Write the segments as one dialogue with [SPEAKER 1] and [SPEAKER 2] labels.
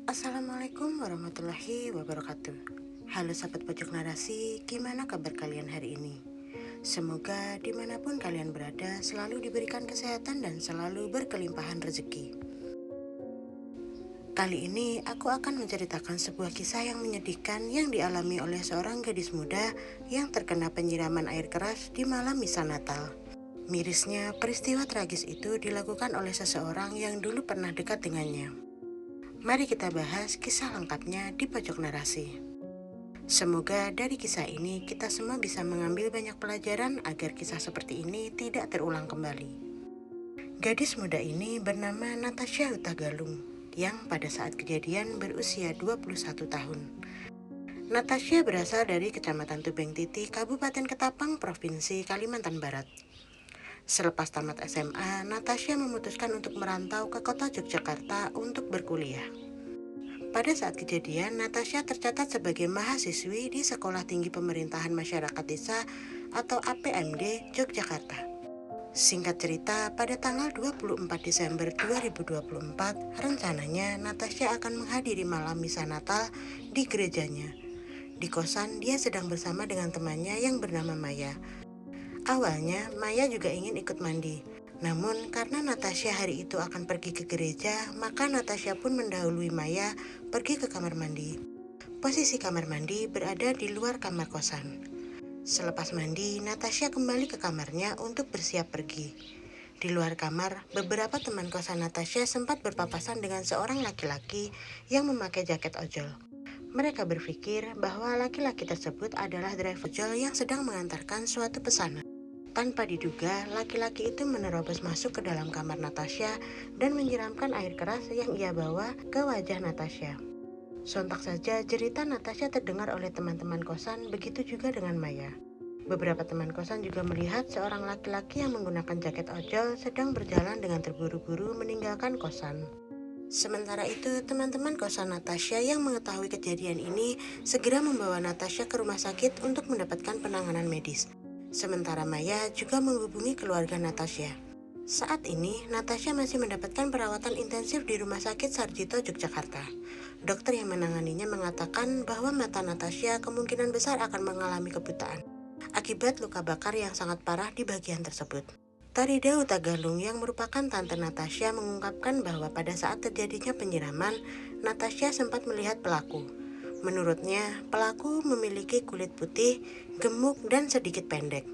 [SPEAKER 1] Assalamualaikum warahmatullahi wabarakatuh. Halo sahabat pojok narasi, gimana kabar kalian hari ini? Semoga dimanapun kalian berada selalu diberikan kesehatan dan selalu berkelimpahan rezeki. Kali ini aku akan menceritakan sebuah kisah yang menyedihkan yang dialami oleh seorang gadis muda yang terkena penyiraman air keras di malam misa Natal. Mirisnya, peristiwa tragis itu dilakukan oleh seseorang yang dulu pernah dekat dengannya. Mari kita bahas kisah lengkapnya di pojok narasi. Semoga dari kisah ini kita semua bisa mengambil banyak pelajaran agar kisah seperti ini tidak terulang kembali. Gadis muda ini bernama Natasha Hutagalung yang pada saat kejadian berusia 21 tahun. Natasha berasal dari Kecamatan Tubeng Titi, Kabupaten Ketapang, Provinsi Kalimantan Barat. Selepas tamat SMA, Natasha memutuskan untuk merantau ke kota Yogyakarta untuk berkuliah. Pada saat kejadian, Natasha tercatat sebagai mahasiswi di Sekolah Tinggi Pemerintahan Masyarakat Desa atau APMD Yogyakarta. Singkat cerita, pada tanggal 24 Desember 2024, rencananya Natasha akan menghadiri malam misa Natal di gerejanya. Di kosan, dia sedang bersama dengan temannya yang bernama Maya. Awalnya, Maya juga ingin ikut mandi. Namun, karena Natasha hari itu akan pergi ke gereja, maka Natasha pun mendahului Maya pergi ke kamar mandi. Posisi kamar mandi berada di luar kamar kosan. Selepas mandi, Natasha kembali ke kamarnya untuk bersiap pergi. Di luar kamar, beberapa teman kosan Natasha sempat berpapasan dengan seorang laki-laki yang memakai jaket ojol. Mereka berpikir bahwa laki-laki tersebut adalah driver ojol yang sedang mengantarkan suatu pesanan. Tanpa diduga, laki-laki itu menerobos masuk ke dalam kamar Natasha dan menyiramkan air keras yang ia bawa ke wajah Natasha. Sontak saja cerita Natasha terdengar oleh teman-teman kosan, begitu juga dengan Maya. Beberapa teman kosan juga melihat seorang laki-laki yang menggunakan jaket ojol sedang berjalan dengan terburu-buru meninggalkan kosan. Sementara itu, teman-teman kosan Natasha yang mengetahui kejadian ini segera membawa Natasha ke rumah sakit untuk mendapatkan penanganan medis. Sementara Maya juga menghubungi keluarga Natasha. Saat ini, Natasha masih mendapatkan perawatan intensif di Rumah Sakit Sarjito, Yogyakarta. Dokter yang menanganinya mengatakan bahwa mata Natasha kemungkinan besar akan mengalami kebutaan akibat luka bakar yang sangat parah di bagian tersebut. Tarida Hutagalung yang merupakan tante Natasha mengungkapkan bahwa pada saat terjadinya penyiraman, Natasha sempat melihat pelaku. Menurutnya, pelaku memiliki kulit putih, gemuk, dan sedikit pendek.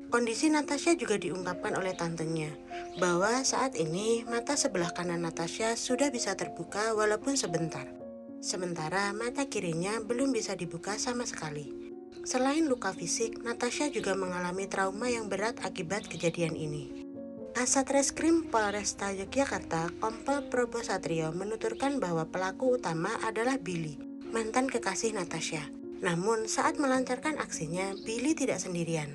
[SPEAKER 1] Kondisi Natasha juga diungkapkan oleh tantenya, bahwa saat ini mata sebelah kanan Natasha sudah bisa terbuka walaupun sebentar. Sementara mata kirinya belum bisa dibuka sama sekali. Selain luka fisik, Natasha juga mengalami trauma yang berat akibat kejadian ini. Kasatreskrim Polresta Yogyakarta, Kompol Probo Satrio menuturkan bahwa pelaku utama adalah Billy, mantan kekasih Natasha. Namun saat melancarkan aksinya, Billy tidak sendirian.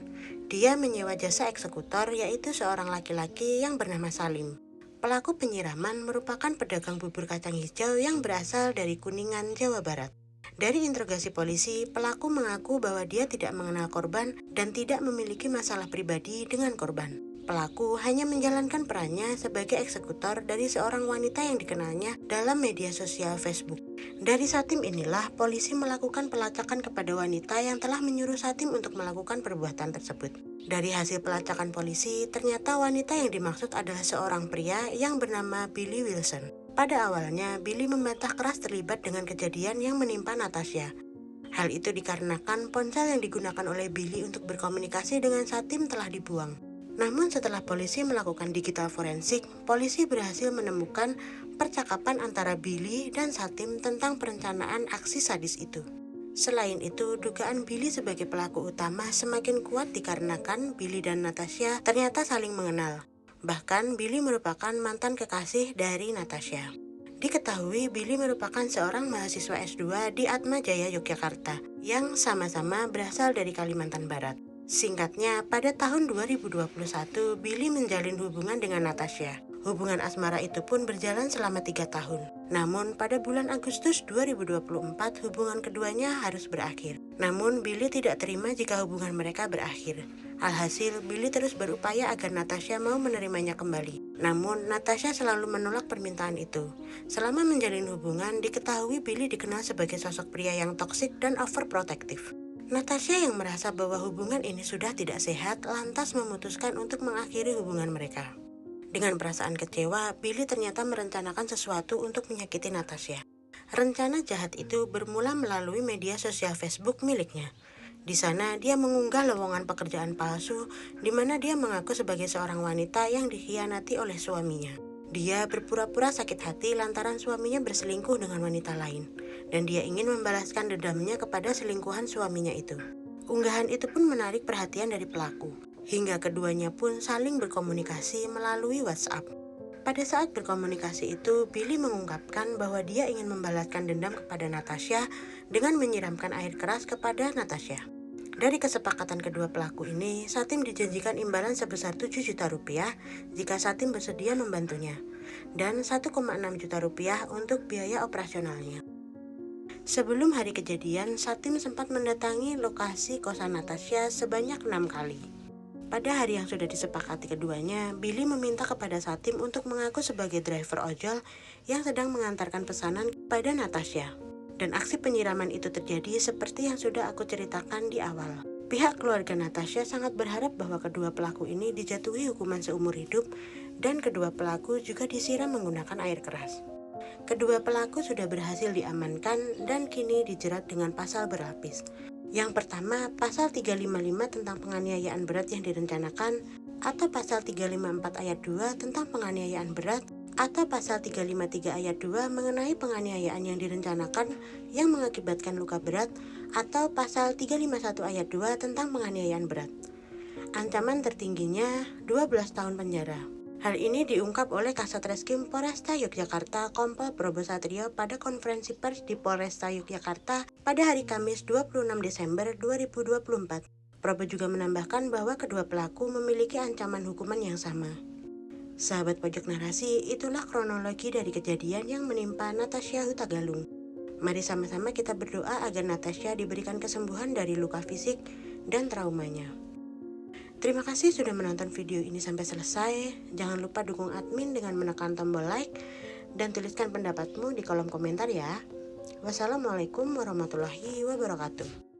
[SPEAKER 1] Dia menyewa jasa eksekutor, yaitu seorang laki-laki yang bernama Salim. Pelaku penyiraman merupakan pedagang bubur kacang hijau yang berasal dari Kuningan, Jawa Barat. Dari interogasi polisi, pelaku mengaku bahwa dia tidak mengenal korban dan tidak memiliki masalah pribadi dengan korban. Pelaku hanya menjalankan perannya sebagai eksekutor dari seorang wanita yang dikenalnya dalam media sosial Facebook. Dari Satim inilah polisi melakukan pelacakan kepada wanita yang telah menyuruh Satim untuk melakukan perbuatan tersebut. Dari hasil pelacakan polisi, ternyata wanita yang dimaksud adalah seorang pria yang bernama Billy Wilson. Pada awalnya, Billy membantah keras terlibat dengan kejadian yang menimpa Natasha. Hal itu dikarenakan ponsel yang digunakan oleh Billy untuk berkomunikasi dengan Satim telah dibuang. Namun setelah polisi melakukan digital forensik, polisi berhasil menemukan percakapan antara Billy dan Satim tentang perencanaan aksi sadis itu. Selain itu, dugaan Billy sebagai pelaku utama semakin kuat dikarenakan Billy dan Natasha ternyata saling mengenal. Bahkan Billy merupakan mantan kekasih dari Natasha. Diketahui Billy merupakan seorang mahasiswa S2 di Atma Jaya Yogyakarta yang sama-sama berasal dari Kalimantan Barat. Singkatnya, pada tahun 2021, Billy menjalin hubungan dengan Natasha. Hubungan asmara itu pun berjalan selama 3 tahun. Namun, pada bulan Agustus 2024, hubungan keduanya harus berakhir. Namun, Billy tidak terima jika hubungan mereka berakhir. Alhasil, Billy terus berupaya agar Natasha mau menerimanya kembali. Namun, Natasha selalu menolak permintaan itu. Selama menjalin hubungan, diketahui Billy dikenal sebagai sosok pria yang toksik dan overprotective. Natasha yang merasa bahwa hubungan ini sudah tidak sehat, lantas memutuskan untuk mengakhiri hubungan mereka. Dengan perasaan kecewa, Billy ternyata merencanakan sesuatu untuk menyakiti Natasha. Rencana jahat itu bermula melalui media sosial Facebook miliknya. Di sana, dia mengunggah lowongan pekerjaan palsu, di mana dia mengaku sebagai seorang wanita yang dikhianati oleh suaminya. Dia berpura-pura sakit hati lantaran suaminya berselingkuh dengan wanita lain, dan dia ingin membalaskan dendamnya kepada selingkuhan suaminya itu. Unggahan itu pun menarik perhatian dari pelaku, hingga keduanya pun saling berkomunikasi melalui WhatsApp. Pada saat berkomunikasi itu, Billy mengungkapkan bahwa dia ingin membalaskan dendam kepada Natasha dengan menyiramkan air keras kepada Natasha. Dari kesepakatan kedua pelaku ini, Satim dijanjikan imbalan sebesar 7 juta rupiah jika Satim bersedia membantunya, dan 1,6 juta rupiah untuk biaya operasionalnya. Sebelum hari kejadian, Satim sempat mendatangi lokasi kosan Natasha sebanyak 6 kali. Pada hari yang sudah disepakati keduanya, Billy meminta kepada Satim untuk mengaku sebagai driver ojol yang sedang mengantarkan pesanan kepada Natasha. Dan aksi penyiraman itu terjadi seperti yang sudah aku ceritakan di awal. Pihak keluarga Natasha sangat berharap bahwa kedua pelaku ini dijatuhi hukuman seumur hidup dan kedua pelaku juga disiram menggunakan air keras. Kedua pelaku sudah berhasil diamankan dan kini dijerat dengan pasal berlapis. Yang pertama, pasal 355 tentang penganiayaan berat yang direncanakan, atau pasal 354 ayat 2 tentang penganiayaan berat, atau pasal 353 ayat 2 mengenai penganiayaan yang direncanakan yang mengakibatkan luka berat, atau pasal 351 ayat 2 tentang penganiayaan berat. Ancaman tertingginya 12 tahun penjara. Hal ini diungkap oleh Kasat Reskrim Polresta Yogyakarta Kompol Probo Satrio pada konferensi pers di Polresta Yogyakarta pada hari Kamis 26 Desember 2024. Probo juga menambahkan bahwa kedua pelaku memiliki ancaman hukuman yang sama. Sahabat Pojok Narasi, itulah kronologi dari kejadian yang menimpa Natasha Hutagalung. Mari sama-sama kita berdoa agar Natasha diberikan kesembuhan dari luka fisik dan traumanya. Terima kasih sudah menonton video ini sampai selesai. Jangan lupa dukung admin dengan menekan tombol like dan tuliskan pendapatmu di kolom komentar ya. Wassalamualaikum warahmatullahi wabarakatuh.